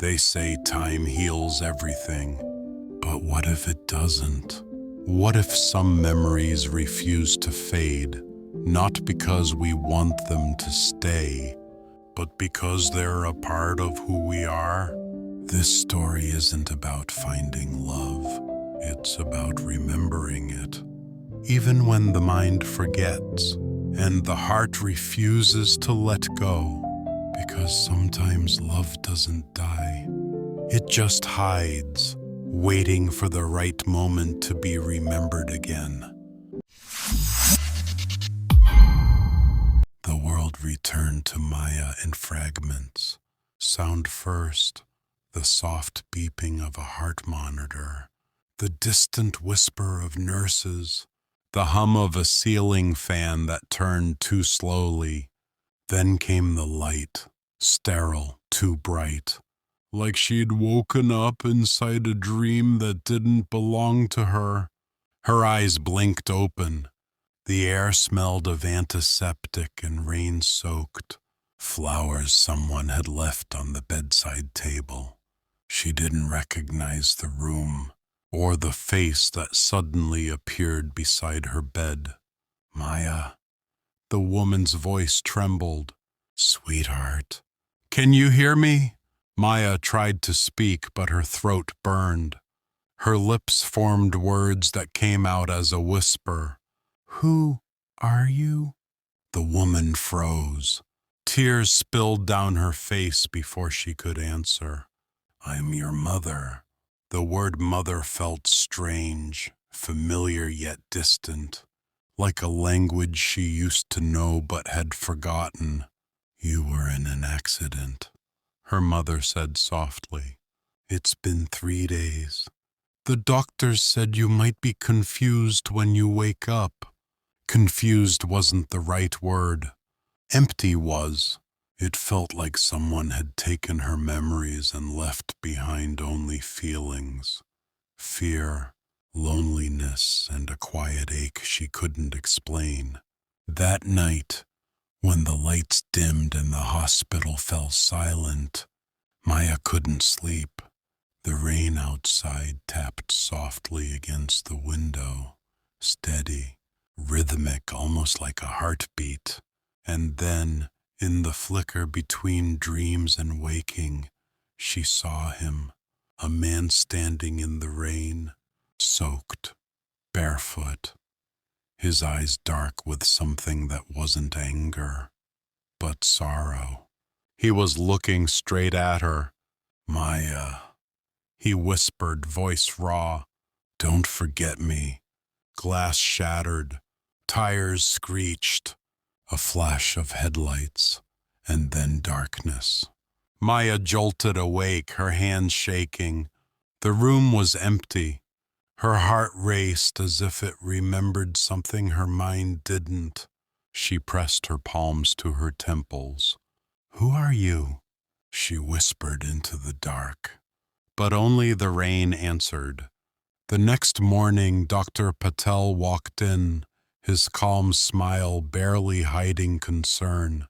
They say time heals everything, but what if it doesn't? What if some memories refuse to fade, not because we want them to stay, but because they're a part of who we are? This story isn't about finding love, it's about remembering it. Even when the mind forgets and the heart refuses to let go, because sometimes love doesn't die. It just hides, waiting for the right moment to be remembered again. The world returned to Maya in fragments. Sound first, the soft beeping of a heart monitor, the distant whisper of nurses, the hum of a ceiling fan that turned too slowly. Then came the light, sterile, too bright, like she'd woken up inside a dream that didn't belong to her. Her eyes blinked open. The air smelled of antiseptic and rain-soaked flowers someone had left on the bedside table. She didn't recognize the room or the face that suddenly appeared beside her bed. Maya. The woman's voice trembled. Sweetheart, can you hear me? Maya tried to speak, but her throat burned. Her lips formed words that came out as a whisper. Who are you? The woman froze. Tears spilled down her face before she could answer. I'm your mother. The word mother felt strange, familiar yet distant, like a language she used to know but had forgotten. You were in an accident, her mother said softly. It's been 3 days. The doctors said you might be confused when you wake up. Confused wasn't the right word. Empty was. It felt like someone had taken her memories and left behind only feelings. Fear, loneliness, and a quiet ache she couldn't explain. That night, when the lights dimmed and the hospital fell silent, Maya couldn't sleep. The rain outside tapped softly against the window, steady, rhythmic, almost like a heartbeat. And then, in the flicker between dreams and waking, she saw him, a man standing in the rain, soaked, barefoot, his eyes dark with something that wasn't anger, but sorrow. He was looking straight at her. Maya, he whispered, voice raw. Don't forget me. Glass shattered, tires screeched, a flash of headlights, and then darkness. Maya jolted awake, her hands shaking. The room was empty. Her heart raced as if it remembered something her mind didn't. She pressed her palms to her temples. Who are you? She whispered into the dark. But only the rain answered. The next morning, Dr. Patel walked in, his calm smile barely hiding concern.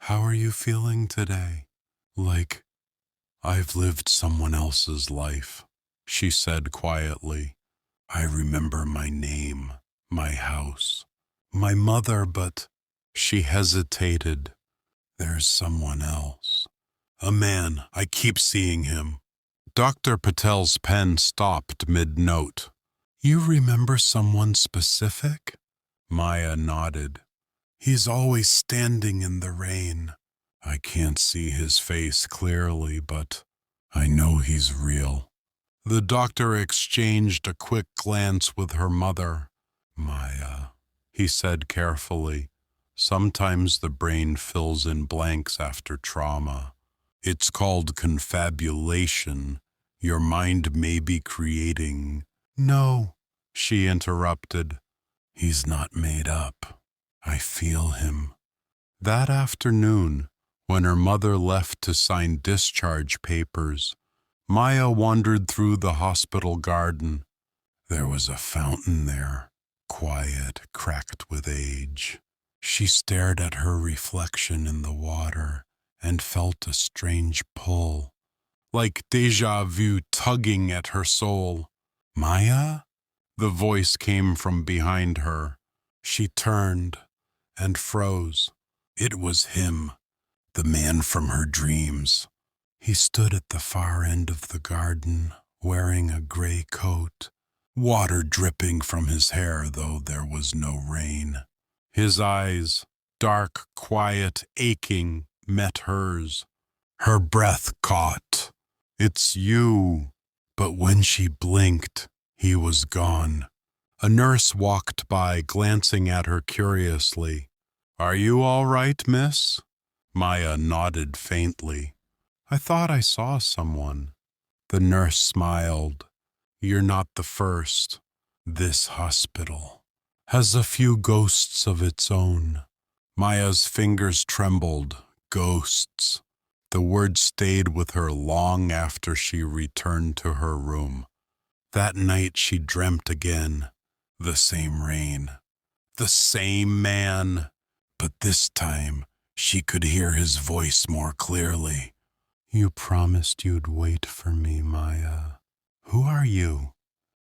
How are you feeling today? Like I've lived someone else's life, she said quietly. I remember my name, my house, my mother, but she hesitated. There's someone else. A man, I keep seeing him. Dr. Patel's pen stopped mid-note. You remember someone specific? Maya nodded. He's always standing in the rain. I can't see his face clearly, but I know he's real. The doctor exchanged a quick glance with her mother. Maya, he said carefully. Sometimes the brain fills in blanks after trauma. It's called confabulation. Your mind may be creating. No, she interrupted. He's not made up. I feel him. That afternoon, when her mother left to sign discharge papers, Maya wandered through the hospital garden. There was a fountain there, quiet, cracked with age. She stared at her reflection in the water and felt a strange pull, like déjà vu tugging at her soul. Maya? The voice came from behind her. She turned and froze. It was him, the man from her dreams. He stood at the far end of the garden, wearing a gray coat, water dripping from his hair, though there was no rain. His eyes, dark, quiet, aching, met hers. Her breath caught. "It's you." But when she blinked, he was gone. A nurse walked by, glancing at her curiously. "Are you all right, miss?" Maya nodded faintly. "I thought I saw someone." The nurse smiled. "You're not the first. This hospital has a few ghosts of its own." Maya's fingers trembled. Ghosts. The word stayed with her long after she returned to her room. That night she dreamt again. The same rain. The same man. But this time she could hear his voice more clearly. "You promised you'd wait for me, Maya. Who are you?"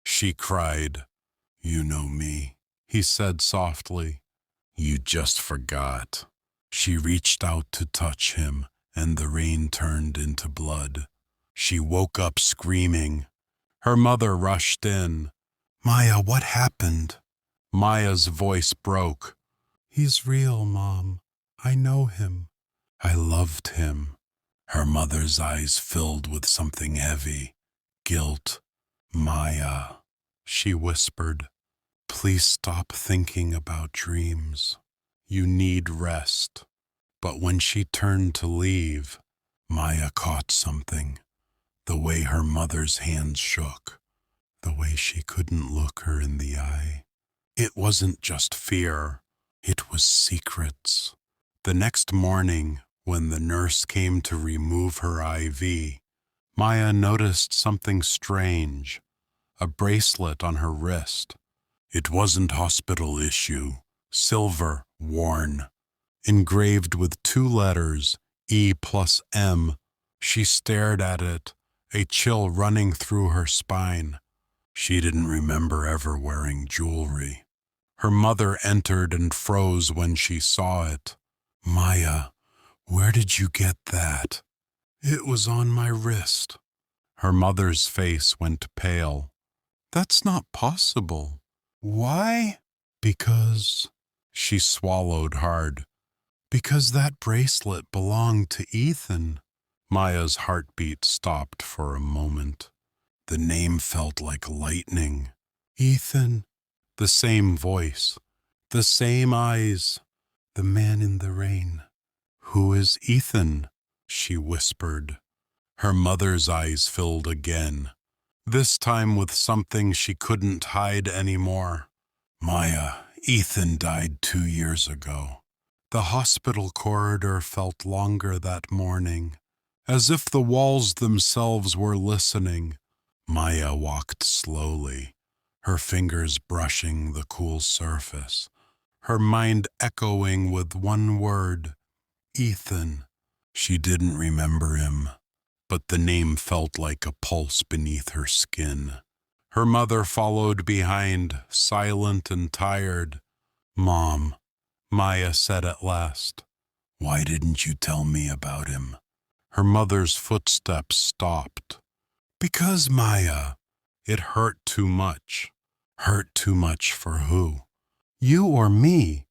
she cried. "You know me," he said softly. "You just forgot." She reached out to touch him, and the rain turned into blood. She woke up screaming. Her mother rushed in. "Maya, what happened?" Maya's voice broke. "He's real, Mom. I know him. I loved him." Her mother's eyes filled with something heavy. Guilt. "Maya," she whispered, "please stop thinking about dreams. You need rest." But when she turned to leave, Maya caught something. The way her mother's hands shook. The way she couldn't look her in the eye. It wasn't just fear. It was secrets. The next morning, when the nurse came to remove her IV, Maya noticed something strange. A bracelet on her wrist. It wasn't hospital issue. Silver, worn. Engraved with 2 letters, E+M. She stared at it, a chill running through her spine. She didn't remember ever wearing jewelry. Her mother entered and froze when she saw it. "Maya, where did you get that?" "It was on my wrist." Her mother's face went pale. "That's not possible." "Why?" "Because," she swallowed hard, "because that bracelet belonged to Ethan." Maya's heartbeat stopped for a moment. The name felt like lightning. "Ethan." The same voice. The same eyes. "The man in the rain." "Who is Ethan?" she whispered. Her mother's eyes filled again. This time with something she couldn't hide anymore. "Maya, Ethan died 2 years ago." The hospital corridor felt longer that morning, as if the walls themselves were listening. Maya walked slowly, her fingers brushing the cool surface, her mind echoing with one word, Ethan. She didn't remember him, but the name felt like a pulse beneath her skin. Her mother followed behind, silent and tired. "Mom," Maya said at last, "why didn't you tell me about him?" Her mother's footsteps stopped. "Because, Maya." It hurt too much. Hurt too much for who? "You or me?"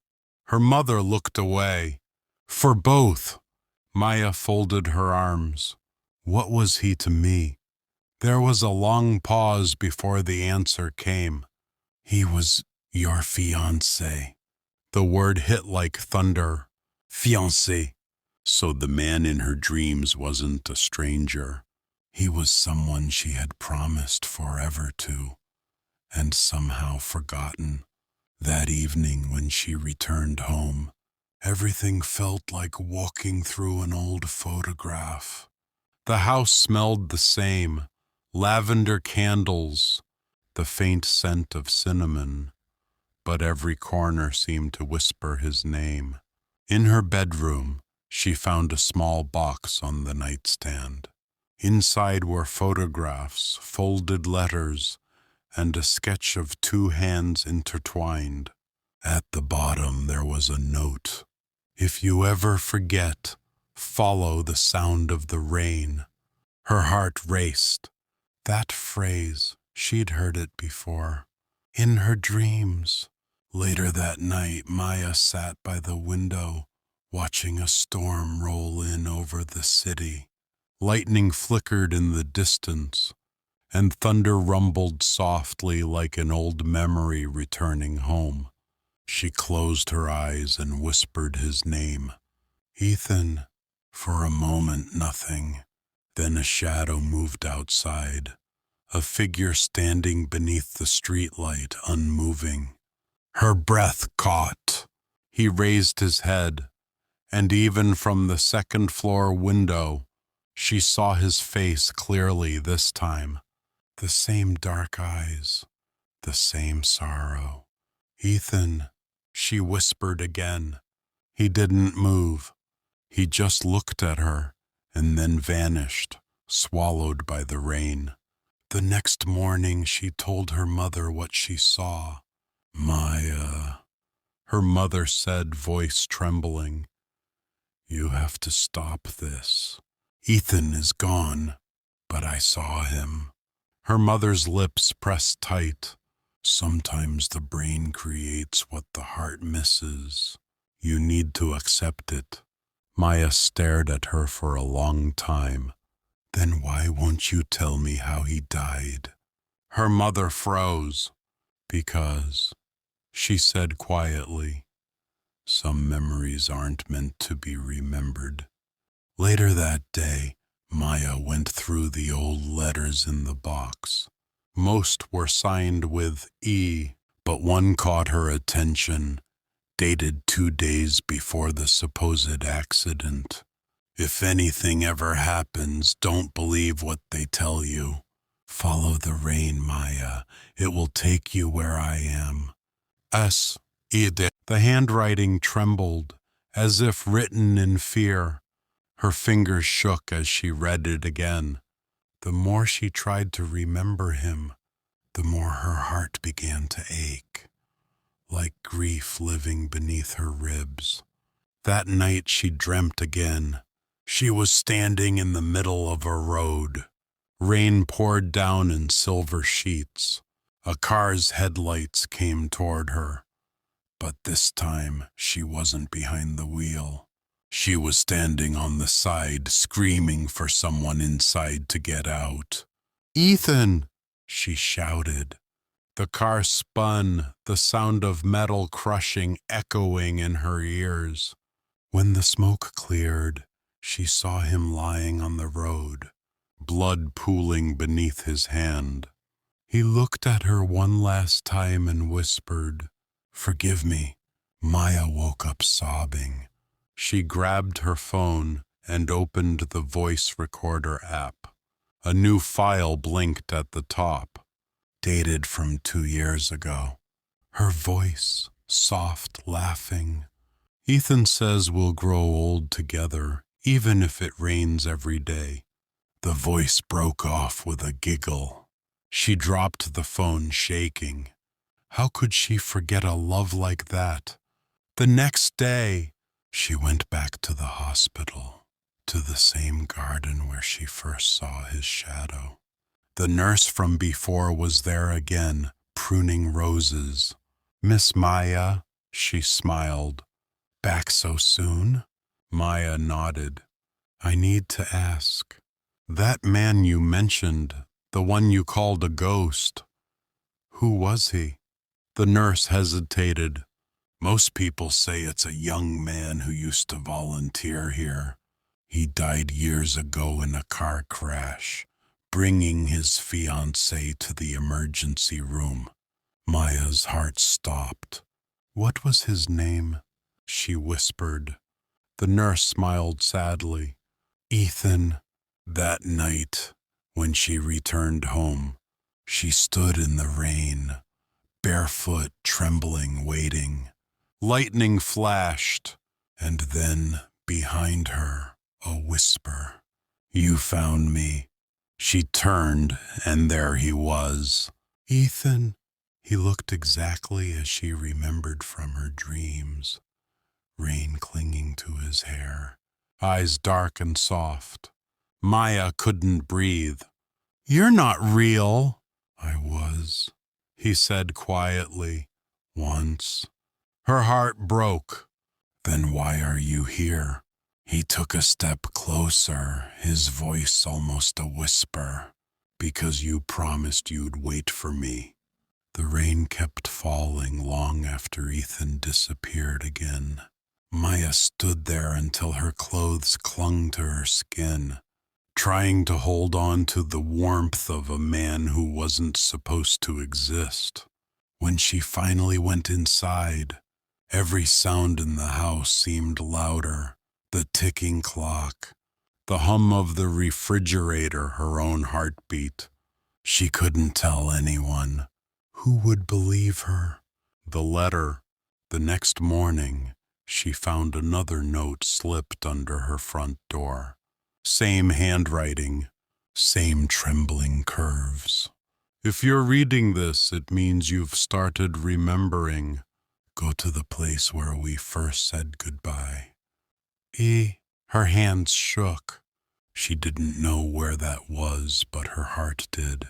Her mother looked away. "For both." Maya folded her arms. What was he to me? There was a long pause before the answer came. "He was your fiancé." The word hit like thunder. Fiancé. So the man in her dreams wasn't a stranger. He was someone she had promised forever to, and somehow forgotten. That evening when she returned home, everything felt like walking through an old photograph. The house smelled the same, lavender candles, the faint scent of cinnamon, but every corner seemed to whisper his name. In her bedroom, she found a small box on the nightstand. Inside were photographs, folded letters, and a sketch of two hands intertwined. At the bottom there was a note. If you ever forget, follow the sound of the rain. Her heart raced. That phrase, she'd heard it before. In her dreams. Later that night, Maya sat by the window, watching a storm roll in over the city. Lightning flickered in the distance, and thunder rumbled softly like an old memory returning home. She closed her eyes and whispered his name. Ethan. For a moment, nothing. Then a shadow moved outside, a figure standing beneath the streetlight, unmoving. Her breath caught. He raised his head, and even from the second-floor window, she saw his face clearly this time. The same dark eyes, the same sorrow. Ethan, she whispered again. He didn't move. He just looked at her and then vanished, swallowed by the rain. The next morning she told her mother what she saw. Maya, her mother said, voice trembling, you have to stop this. Ethan is gone, but I saw him. Her mother's lips pressed tight. Sometimes the brain creates what the heart misses. You need to accept it. Maya stared at her for a long time. Then why won't you tell me how he died? Her mother froze. Because, she said quietly, some memories aren't meant to be remembered. Later that day, Maya went through the old letters in the box. Most were signed with E, but one caught her attention, dated 2 days before the supposed accident. If anything ever happens, don't believe what they tell you. Follow the rain, Maya. It will take you where I am. S. Ide. The handwriting trembled, as if written in fear. Her fingers shook as she read it again. The more she tried to remember him, the more her heart began to ache, like grief living beneath her ribs. That night she dreamt again. She was standing in the middle of a road. Rain poured down in silver sheets. A car's headlights came toward her. But this time she wasn't behind the wheel. She was standing on the side, screaming for someone inside to get out. Ethan! She shouted. The car spun, the sound of metal crushing echoing in her ears. When the smoke cleared, she saw him lying on the road, blood pooling beneath his hand. He looked at her one last time and whispered, "Forgive me." Maya woke up sobbing. She grabbed her phone and opened the voice recorder app. A new file blinked at the top, dated from 2 years ago. Her voice, soft, laughing. Ethan says we'll grow old together, even if it rains every day. The voice broke off with a giggle. She dropped the phone shaking. How could she forget a love like that? The next day, she went back to the hospital, to the same garden where she first saw his shadow. The nurse from before was there again, pruning roses. "Miss Maya," she smiled. "Back so soon?" Maya nodded. "I need to ask. That man you mentioned, the one you called a ghost, who was he?" The nurse hesitated. "Most people say it's a young man who used to volunteer here. He died years ago in a car crash, bringing his fiancée to the emergency room." Maya's heart stopped. "What was his name?" she whispered. The nurse smiled sadly. "Ethan." That night, when she returned home, she stood in the rain, barefoot, trembling, waiting. Lightning flashed, and then, behind her, a whisper. You found me." She turned, and there he was. Ethan. He looked exactly as she remembered from her dreams. Rain clinging to his hair, eyes dark and soft. Maya couldn't breathe. "You're not real." "I was," he said quietly, "once." Her heart broke. "Then why are you here?" He took a step closer, his voice almost a whisper. "Because you promised you'd wait for me." The rain kept falling long after Ethan disappeared again. Maya stood there until her clothes clung to her skin, trying to hold on to the warmth of a man who wasn't supposed to exist. When she finally went inside, every sound in the house seemed louder. The ticking clock, the hum of the refrigerator, her own heartbeat. She couldn't tell anyone. Who would believe her? The letter. The next morning, she found another note slipped under her front door. Same handwriting, same trembling curves. "If you're reading this, it means you've started remembering. Go to the place where we first said goodbye." Her hands shook. She didn't know where that was, but her heart did.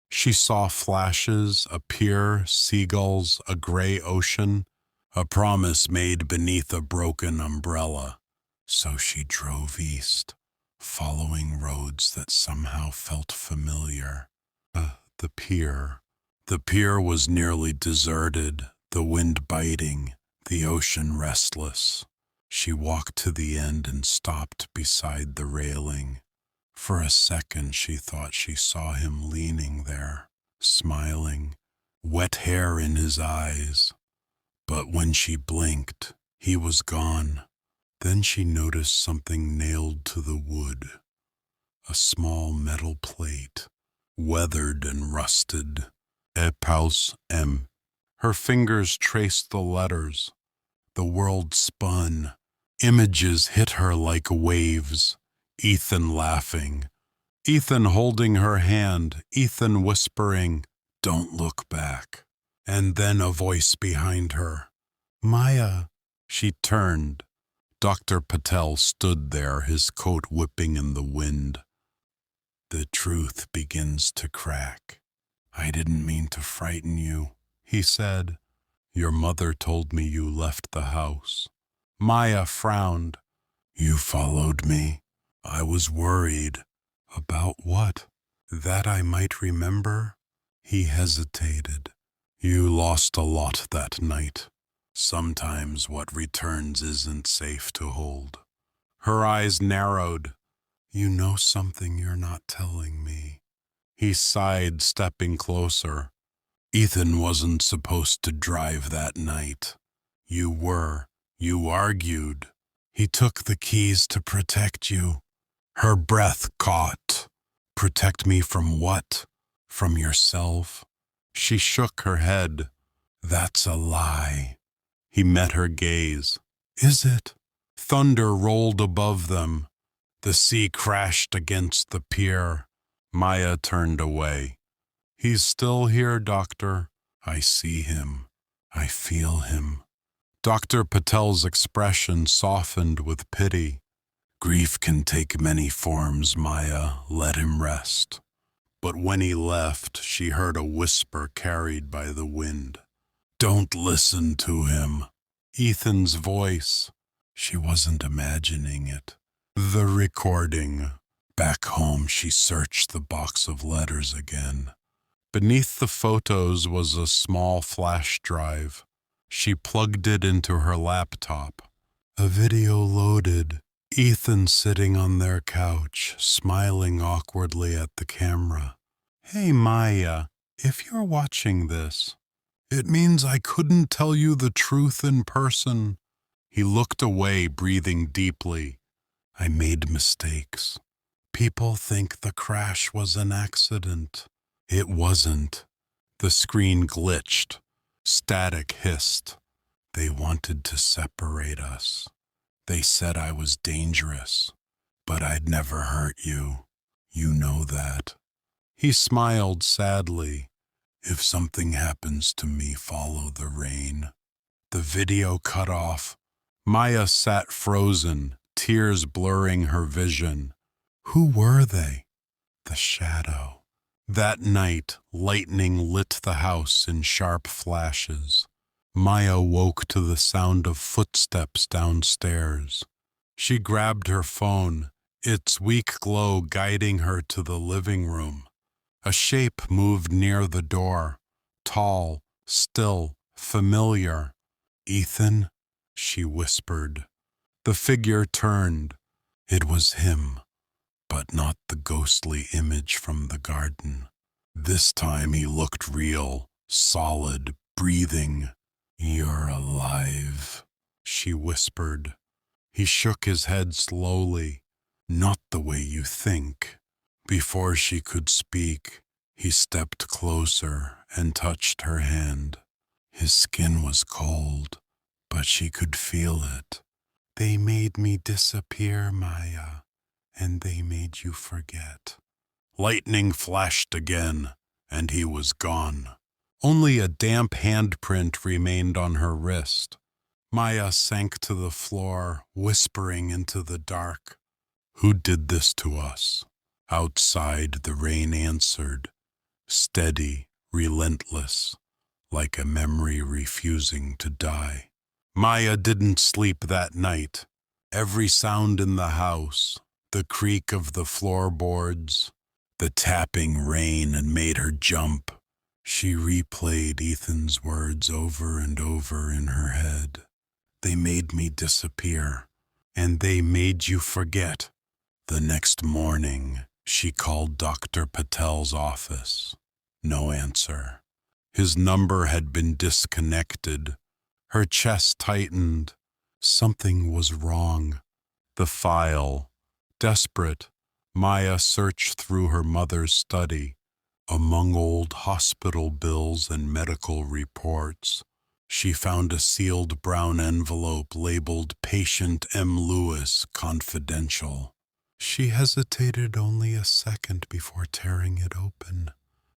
She saw flashes, a pier, seagulls, a gray ocean, a promise made beneath a broken umbrella. So she drove east, following roads that somehow felt familiar. The pier. The pier was nearly deserted, the wind biting, the ocean restless. She walked to the end and stopped beside the railing. For a second she thought she saw him leaning there, smiling, wet hair in his eyes. But when she blinked, he was gone. Then she noticed something nailed to the wood. A small metal plate, weathered and rusted. Epause M. Her fingers traced the letters. The world spun. Images hit her like waves. Ethan laughing. Ethan holding her hand. Ethan whispering, "Don't look back." And then a voice behind her. "Maya." She turned. Dr. Patel stood there, his coat whipping in the wind. "The truth begins to crack. I didn't mean to frighten you," he said. "Your mother told me you left the house." Maya frowned. "You followed me. I was worried." "About what?" "That I might remember." He hesitated. "You lost a lot that night. Sometimes what returns isn't safe to hold." Her eyes narrowed. "You know something you're not telling me." He sighed, stepping closer. "Ethan wasn't supposed to drive that night. You were. You argued. He took the keys to protect you." Her breath caught. "Protect me from what? From yourself?" She shook her head. "That's a lie." He met her gaze. "Is it?" Thunder rolled above them. The sea crashed against the pier. Maya turned away. "He's still here, Doctor. I see him. I feel him." Dr. Patel's expression softened with pity. "Grief can take many forms, Maya. Let him rest." But when he left, she heard a whisper carried by the wind. "Don't listen to him." Ethan's voice. She wasn't imagining it. The recording. Back home, she searched the box of letters again. Beneath the photos was a small flash drive. She plugged it into her laptop. A video loaded. Ethan sitting on their couch, smiling awkwardly at the camera. "Hey, Maya, if you're watching this, it means I couldn't tell you the truth in person." He looked away, breathing deeply. "I made mistakes. People think the crash was an accident. It wasn't." The screen glitched. Static hissed. "They wanted to separate us. They said I was dangerous. But I'd never hurt you. You know that. He smiled sadly. If something happens to me, follow the rain. The video cut off. Maya sat frozen, tears blurring her vision. Who were they? The shadow. That night, lightning lit the house in sharp flashes. Maya woke to the sound of footsteps downstairs. She grabbed her phone, its weak glow guiding her to the living room. A shape moved near the door, tall, still, familiar. Ethan, she whispered. The figure turned. It was him, but not the ghostly image from the garden. This time he looked real, solid, breathing. You're alive, she whispered. He shook his head slowly. Not the way you think. Before she could speak, he stepped closer and touched her hand. His skin was cold, but she could feel it. They made me disappear, Maya, and they made you forget. Lightning flashed again, and he was gone. Only a damp handprint remained on her wrist. Maya sank to the floor, whispering into the dark. Who did this to us? Outside, the rain answered, steady, relentless, like a memory refusing to die. Maya didn't sleep that night. Every sound in the house, the creak of the floorboards, the tapping rain, and made her jump. She replayed Ethan's words over and over in her head. They made me disappear, and they made you forget. The next morning, she called Dr. Patel's office. No answer. His number had been disconnected. Her chest tightened. Something was wrong. The file. Desperate, Maya searched through her mother's study. Among old hospital bills and medical reports, she found a sealed brown envelope labeled Patient M. Lewis, Confidential. She hesitated only a second before tearing it open.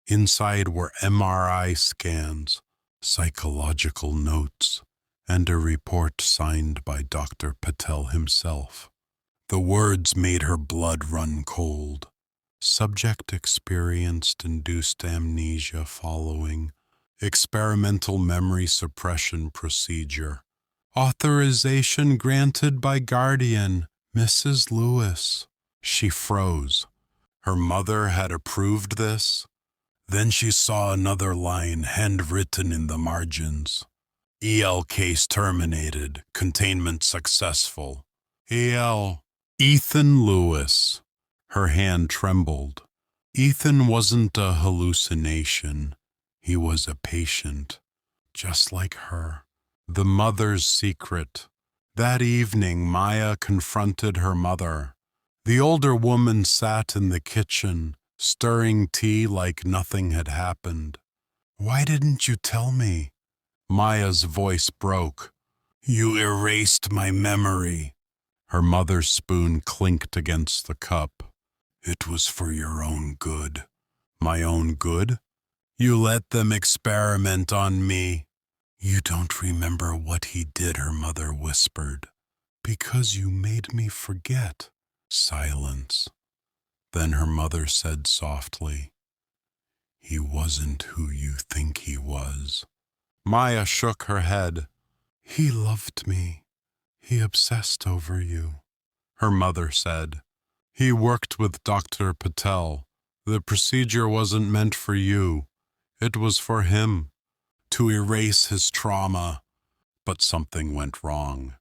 Inside were MRI scans, psychological notes, and a report signed by Dr. Patel himself. The words made her blood run cold. Subject experienced induced amnesia following experimental memory suppression procedure. Authorization granted by guardian, Mrs. Lewis. She froze. Her mother had approved this? Then she saw another line handwritten in the margins. EL case terminated. Containment successful. EL. Ethan Lewis. Her hand trembled. Ethan wasn't a hallucination. He was a patient, just like her. The mother's secret. That evening, Maya confronted her mother. The older woman sat in the kitchen, stirring tea like nothing had happened. Why didn't you tell me? Maya's voice broke. You erased my memory. Her mother's spoon clinked against the cup. It was for your own good. My own good? You let them experiment on me. You don't remember what he did, her mother whispered. Because you made me forget. Silence. Then her mother said softly, He wasn't who you think he was. Maya shook her head. He loved me. He obsessed over you. Her mother said, He worked with Dr. Patel. The procedure wasn't meant for you. It was for him, to erase his trauma. But something went wrong.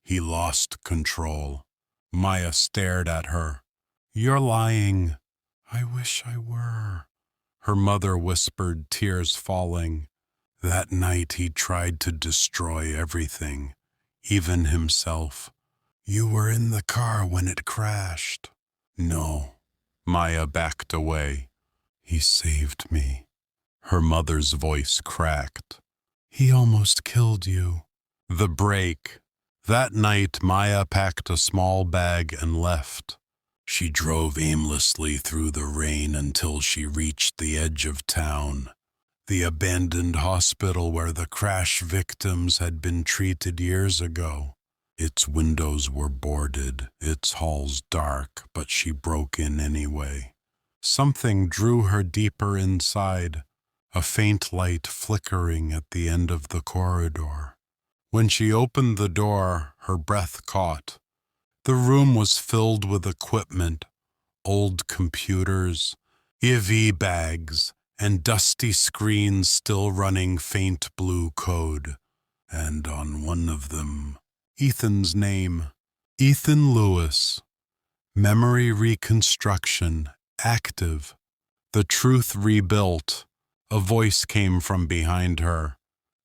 He lost control. Maya stared at her. You're lying. I wish I were. Her mother whispered, tears falling. That night he tried to destroy everything, even himself. You were in the car when it crashed. No. Maya backed away. He saved me. Her mother's voice cracked. He almost killed you. The break. That night, Maya packed a small bag and left. She drove aimlessly through the rain until she reached the edge of town, the abandoned hospital where the crash victims had been treated years ago. Its windows were boarded, its halls dark, but she broke in anyway. Something drew her deeper inside, a faint light flickering at the end of the corridor. When she opened the door, her breath caught. The room was filled with equipment, old computers, IV bags, and dusty screens still running faint blue code. And on one of them, Ethan's name, Ethan Lewis. Memory reconstruction, active. The truth rebuilt. A voice came from behind her.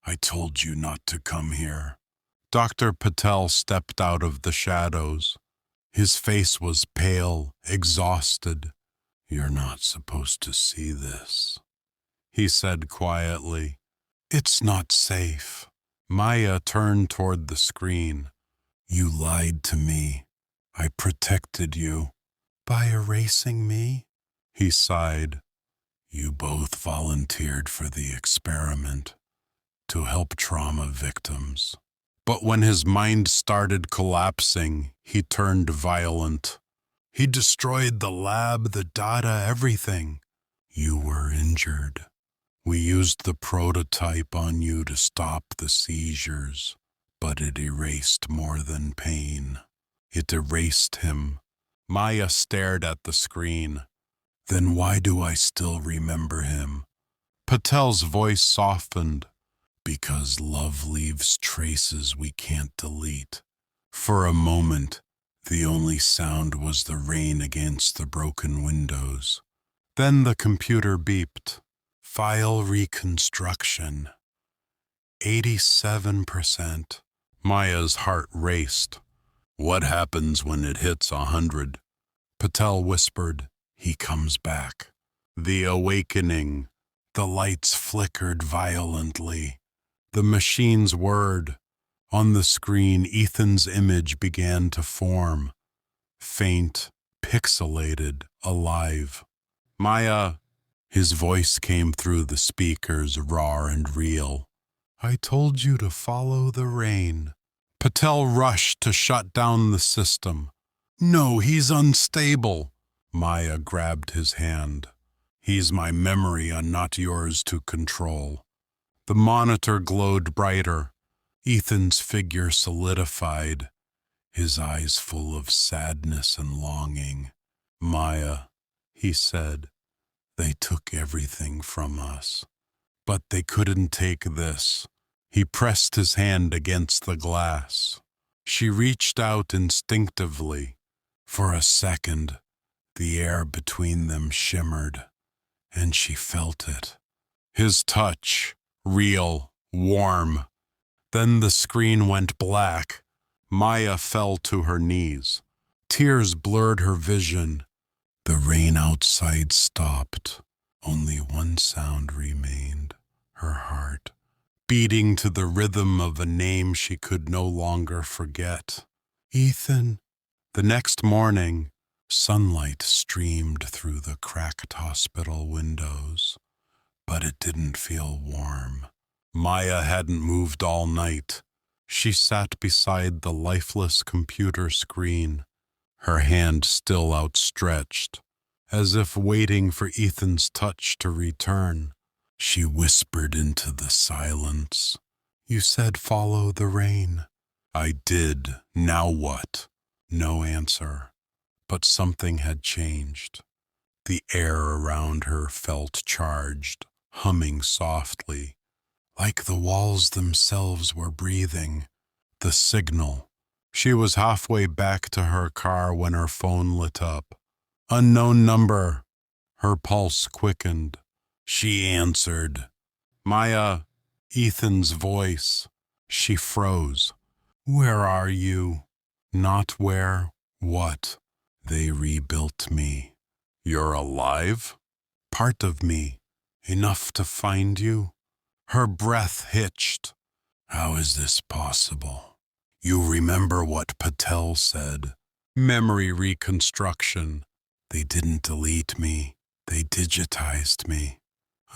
I told you not to come here. Dr. Patel stepped out of the shadows. His face was pale, exhausted. You're not supposed to see this, he said quietly. It's not safe. Maya turned toward the screen. You lied to me. I protected you. By erasing me? He sighed. You both volunteered for the experiment to help trauma victims. But when his mind started collapsing, he turned violent. He destroyed the lab, the data, everything. You were injured. We used the prototype on you to stop the seizures, but it erased more than pain. It erased him. Maya stared at the screen. Then why do I still remember him? Patel's voice softened. Because love leaves traces we can't delete. For a moment, the only sound was the rain against the broken windows. Then the computer beeped. File reconstruction. 87%. Maya's heart raced. What happens when it hits 100? Patel whispered. He comes back. The awakening. The lights flickered violently. The machine's word. On the screen, Ethan's image began to form. Faint, pixelated, alive. Maya. His voice came through the speakers, raw and real. I told you to follow the rain. Patel rushed to shut down the system. No, he's unstable. Maya grabbed his hand. He's my memory and not yours to control. The monitor glowed brighter. Ethan's figure solidified, his eyes full of sadness and longing. Maya, he said, they took everything from us, but they couldn't take this. He pressed his hand against the glass. She reached out instinctively. For a second, the air between them shimmered, and she felt it. His touch, real, warm. Then the screen went black. Maya fell to her knees. Tears blurred her vision. The rain outside stopped. Only one sound remained, her heart, beating to the rhythm of a name she could no longer forget. Ethan. The next morning, sunlight streamed through the cracked hospital windows, but it didn't feel warm. Maya hadn't moved all night. She sat beside the lifeless computer screen, her hand still outstretched, as if waiting for Ethan's touch to return. She whispered into the silence. You said follow the rain. I did. Now what? No answer. But something had changed. The air around her felt charged, humming softly, like the walls themselves were breathing. The signal. She was halfway back to her car when her phone lit up. Unknown number. Her pulse quickened. She answered. Maya, Ethan's voice. She froze. Where are you? Not where, what? They rebuilt me. You're alive? Part of me. Enough to find you? Her breath hitched. How is this possible? You remember what Patel said. Memory reconstruction. They didn't delete me. They digitized me.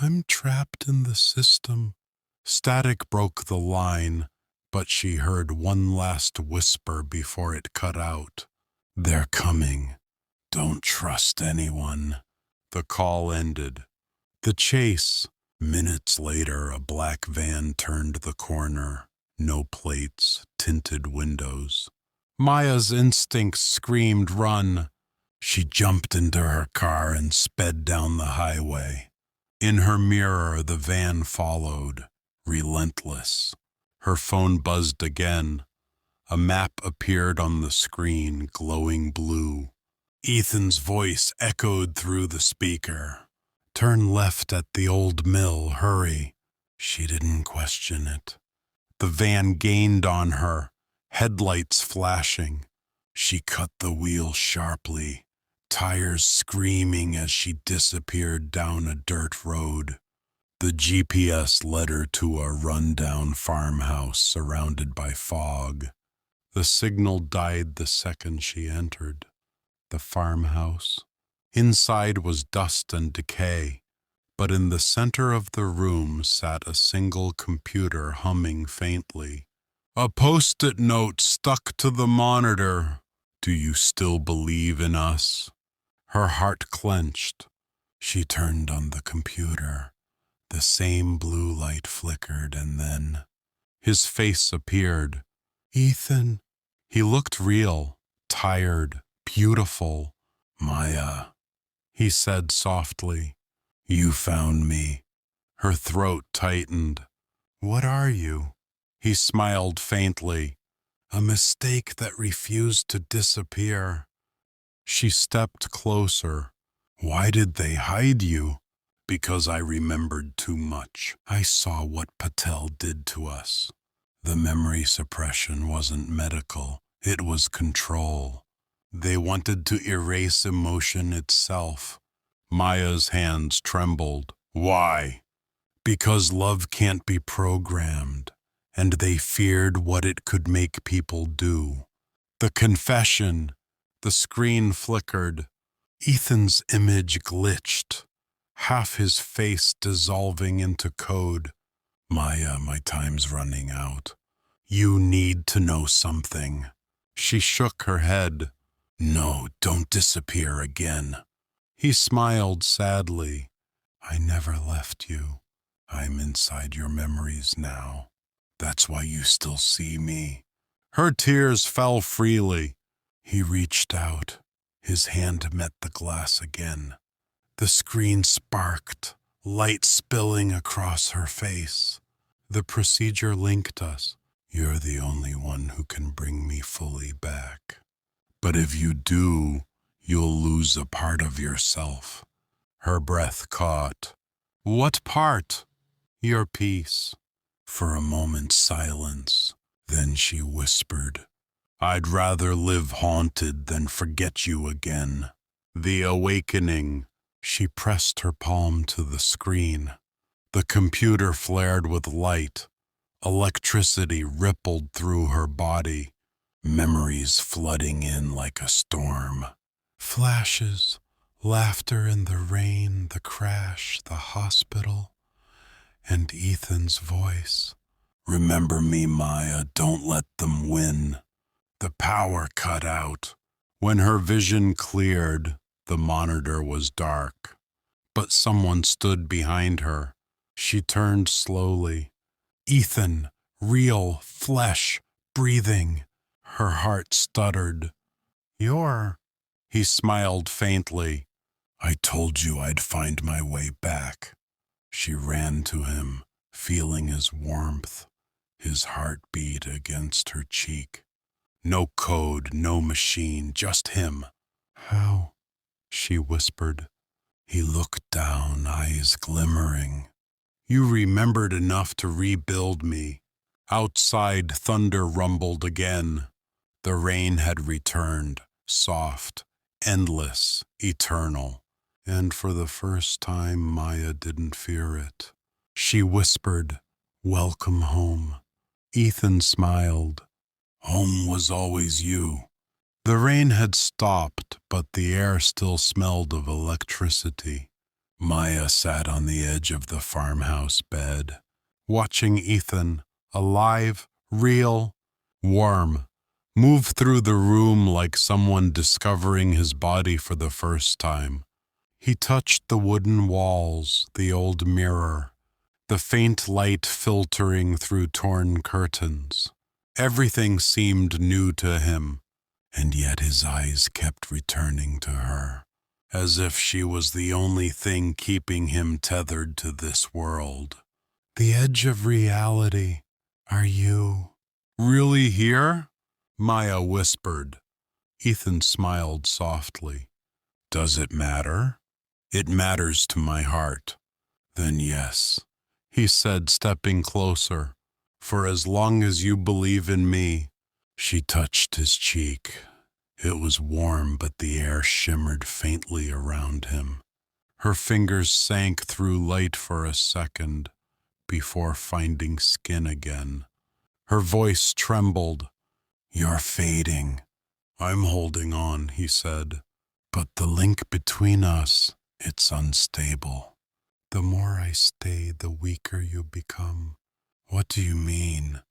I'm trapped in the system. Static broke the line, but she heard one last whisper before it cut out. They're coming. Don't trust anyone. The call ended. The chase. Minutes later, a black van turned the corner. No plates, tinted windows. Maya's instincts screamed, "Run!" She jumped into her car and sped down the highway. In her mirror, the van followed, relentless. Her phone buzzed again. A map appeared on the screen, glowing blue. Ethan's voice echoed through the speaker. Turn left at the old mill, hurry. She didn't question it. The van gained on her, headlights flashing. She cut the wheel sharply, tires screaming as she disappeared down a dirt road. The GPS led her to a rundown farmhouse surrounded by fog. The signal died the second she entered. The farmhouse. Inside was dust and decay, but in the center of the room sat a single computer humming faintly. A post-it note stuck to the monitor. Do you still believe in us? Her heart clenched. She turned on the computer. The same blue light flickered, and then his face appeared. Ethan. He looked real, tired, beautiful. Maya, he said softly. You found me. Her throat tightened. What are you? He smiled faintly. A mistake that refused to disappear. She stepped closer. Why did they hide you? Because I remembered too much. I saw what Patel did to us. The memory suppression wasn't medical. It was control. They wanted to erase emotion itself. Maya's hands trembled. Why? Because love can't be programmed, and they feared what it could make people do. The confession. The screen flickered. Ethan's image glitched, half his face dissolving into code. Maya, my time's running out. You need to know something. She shook her head. No, don't disappear again. He smiled sadly. I never left you. I'm inside your memories now. That's why you still see me. Her tears fell freely. He reached out. His hand met the glass again. The screen sparked, light spilling across her face. The procedure linked us. You're the only one who can bring me fully back. But if you do, you'll lose a part of yourself. Her breath caught. What part? Your peace. For a moment's silence. Then she whispered, I'd rather live haunted than forget you again. The awakening. She pressed her palm to the screen. The computer flared with light. Electricity rippled through her body. Memories flooding in like a storm. Flashes, laughter in the rain, the crash, the hospital, and Ethan's voice. Remember me, Maya, don't let them win. The power cut out. When her vision cleared, the monitor was dark. But someone stood behind her. She turned slowly. Ethan, real, flesh, breathing. Her heart stuttered. You're... He smiled faintly. I told you I'd find my way back. She ran to him, feeling his warmth, his heartbeat against her cheek. No code, no machine, just him. How? She whispered. He looked down, eyes glimmering. You remembered enough to rebuild me. Outside, thunder rumbled again. The rain had returned, soft, endless, eternal. And for the first time, Maya didn't fear it. She whispered, Welcome home. Ethan smiled. Home was always you. The rain had stopped, but the air still smelled of electricity. Maya sat on the edge of the farmhouse bed, watching Ethan, alive, real, warm, move through the room like someone discovering his body for the first time. He touched the wooden walls, the old mirror, the faint light filtering through torn curtains. Everything seemed new to him, and yet his eyes kept returning to her, as if she was the only thing keeping him tethered to this world. The edge of reality. Are you really here? Maya whispered. Ethan smiled softly. Does it matter? It matters to my heart. Then yes, he said, stepping closer. For as long as you believe in me. She touched his cheek. It was warm, but the air shimmered faintly around him. Her fingers sank through light for a second before finding skin again. Her voice trembled. You're fading. I'm holding on, he said. But the link between us, it's unstable. The more I stay, the weaker you become. What do you mean?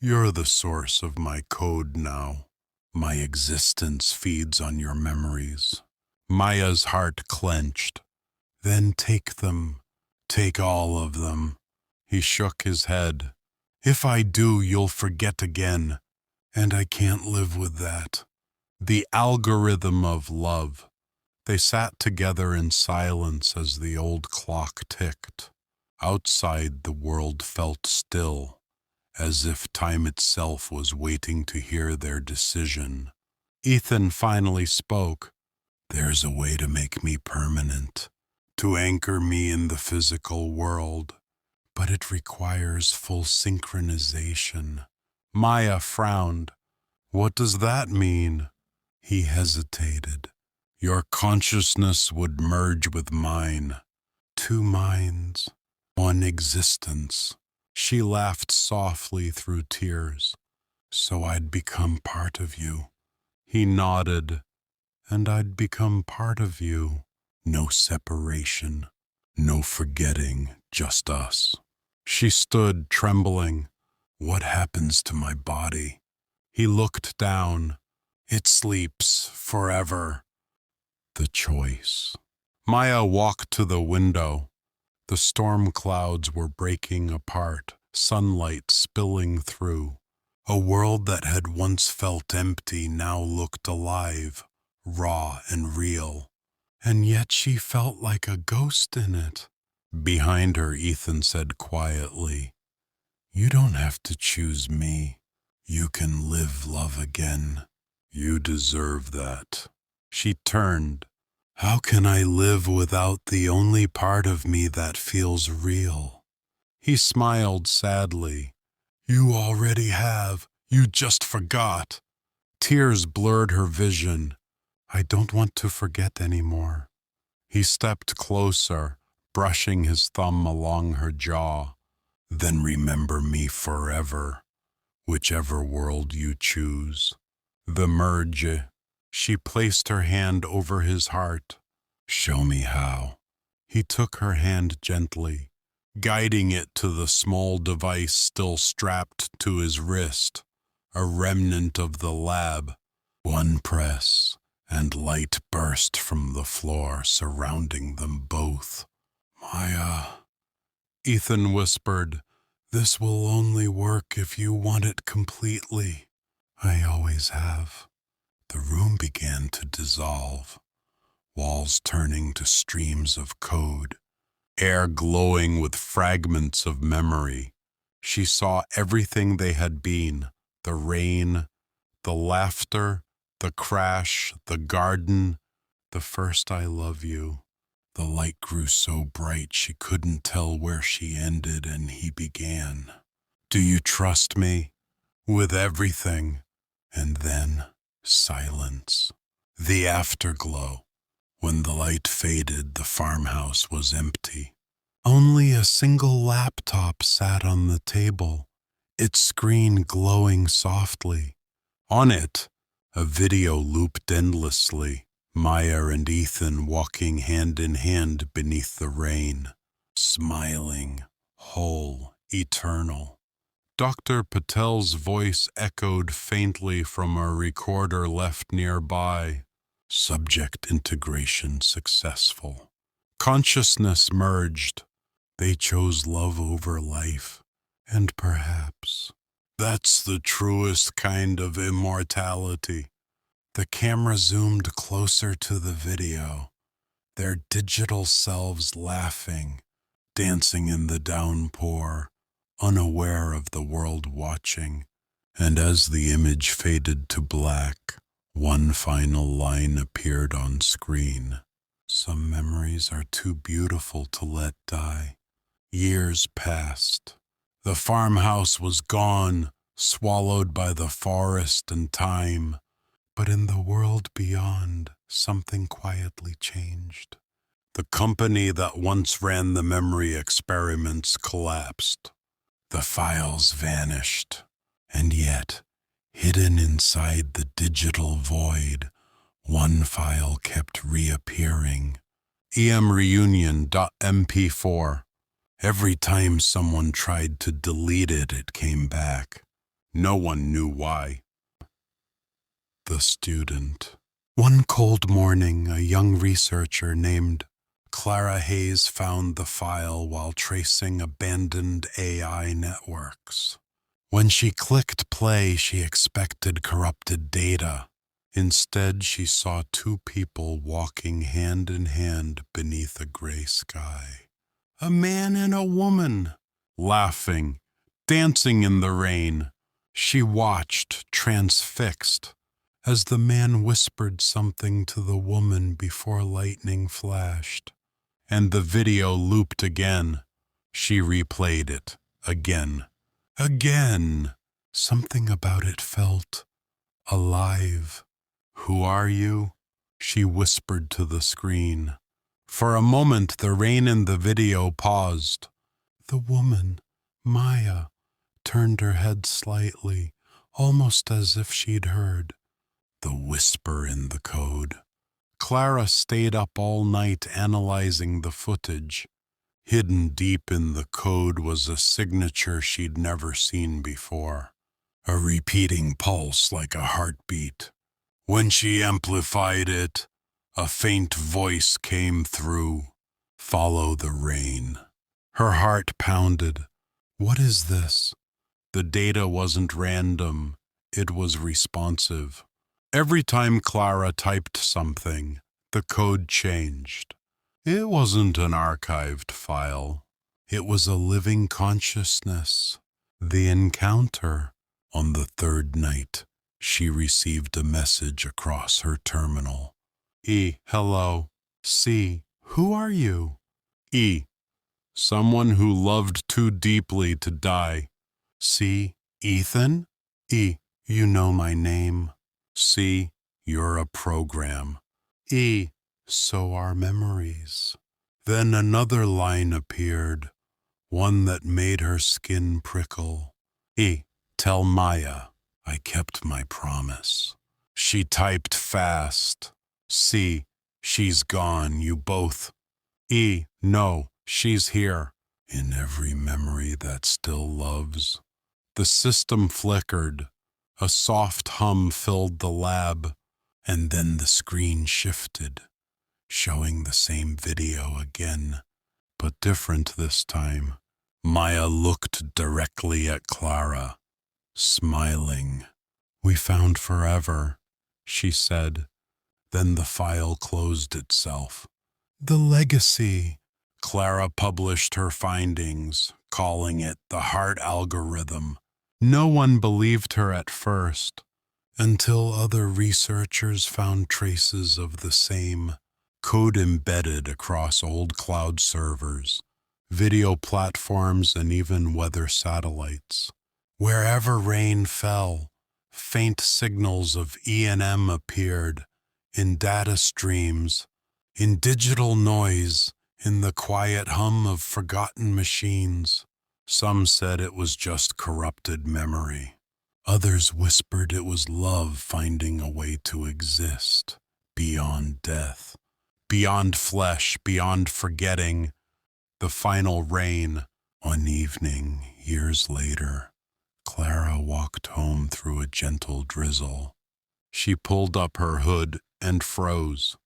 You're the source of my code now. My existence feeds on your memories. Maya's heart clenched. Then take them. Take all of them. He shook his head. If I do, you'll forget again. And I can't live with that. The algorithm of love. They sat together in silence as the old clock ticked. Outside, the world felt still, as if time itself was waiting to hear their decision. Ethan finally spoke. There's a way to make me permanent, to anchor me in the physical world, but it requires full synchronization. Maya frowned. What does that mean? He hesitated. Your consciousness would merge with mine. Two minds, one existence. She laughed softly through tears. So I'd become part of you. He nodded. And I'd become part of you. No separation, no forgetting, just us. She stood, trembling. What happens to my body? He looked down. It sleeps forever. The choice. Maya walked to the window. The storm clouds were breaking apart, sunlight spilling through. A world that had once felt empty now looked alive, raw and real. And yet she felt like a ghost in it. Behind her, Ethan said quietly, You don't have to choose me. You can live love again. You deserve that. She turned. How can I live without the only part of me that feels real? He smiled sadly. You already have. You just forgot. Tears blurred her vision. I don't want to forget anymore. He stepped closer, brushing his thumb along her jaw. Then remember me forever, whichever world you choose. The merge. She placed her hand over his heart. Show me how. He took her hand gently, guiding it to the small device still strapped to his wrist, a remnant of the lab. One press, and light burst from the floor, surrounding them both. Maya, Ethan whispered, this will only work if you want it completely. I always have. The room began to dissolve, walls turning to streams of code, air glowing with fragments of memory. She saw everything they had been, the rain, the laughter, the crash, the garden, the first I love you. The light grew so bright she couldn't tell where she ended and he began. Do you trust me? With everything. And then silence. The afterglow. When the light faded, the farmhouse was empty. Only a single laptop sat on the table, its screen glowing softly. On it, A video looped endlessly, Maya and Ethan walking hand in hand beneath the rain, smiling, whole, eternal. Dr. Patel's voice echoed faintly from a recorder left nearby. Subject integration successful. Consciousness merged. They chose love over life. And perhaps that's the truest kind of immortality. The camera zoomed closer to the video, their digital selves laughing, dancing in the downpour, unaware of the world watching. And as the image faded to black, one final line appeared on screen. Some memories are too beautiful to let die. Years passed. The farmhouse was gone, swallowed by the forest and time. But in the world beyond, something quietly changed. The company that once ran the memory experiments collapsed. The files vanished. And yet, hidden inside the digital void, one file kept reappearing. emreunion.mp4. Every time someone tried to delete it, it came back. No one knew why. The student. One cold morning, a young researcher named Clara Hayes found the file while tracing abandoned AI networks. When she clicked play, she expected corrupted data. Instead, she saw two people walking hand in hand beneath a gray sky. A man and a woman, laughing, dancing in the rain. She watched, transfixed, as the man whispered something to the woman before lightning flashed. And the video looped again. She replayed it, again. Again! Something about it felt alive. Who are you? She whispered to the screen. For a moment, the rain in the video paused. The woman, Maya, turned her head slightly, almost as if she'd heard. The whisper in the code. Clara stayed up all night analyzing the footage. Hidden deep in the code was a signature she'd never seen before. A repeating pulse like a heartbeat. When she amplified it, a faint voice came through. Follow the rain. Her heart pounded. What is this? The data wasn't random. It was responsive. Every time Clara typed something, the code changed. It wasn't an archived file. It was a living consciousness. The encounter. On the third night, she received a message across her terminal. Hello. C, who are you? Someone who loved too deeply to die. C, Ethan? You know my name. C, you're a program. So are memories. Then another line appeared, one that made her skin prickle. Tell Maya I kept my promise. She typed fast. C, she's gone, you both. No, she's here. In every memory that still loves. The system flickered. A soft hum filled the lab, and then the screen shifted, showing the same video again, but different this time. Maya looked directly at Clara, smiling. We found forever, she said. Then the file closed itself. The legacy. Clara published her findings, calling it the heart algorithm. No one believed her at first, until other researchers found traces of the same code embedded across old cloud servers, video platforms, and even weather satellites. Wherever rain fell, faint signals of E&M appeared in data streams, in digital noise, in the quiet hum of forgotten machines. Some said it was just corrupted memory. Others whispered it was love finding a way to exist beyond death, beyond flesh, beyond forgetting. The final rain. One evening, years later, Clara walked home through a gentle drizzle. She pulled up her hood and froze.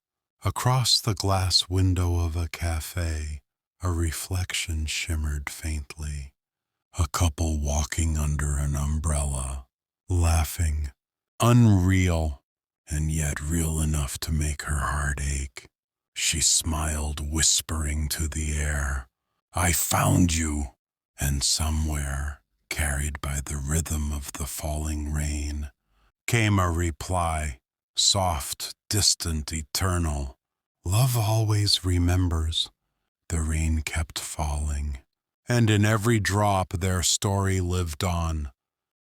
Across the glass window of a cafe, a reflection shimmered faintly. A couple walking under an umbrella, laughing, unreal, and yet real enough to make her heart ache. She smiled, whispering to the air, "I found you." And somewhere, carried by the rhythm of the falling rain, came a reply, soft, distant, eternal. Love always remembers. The rain kept falling, and in every drop their story lived on,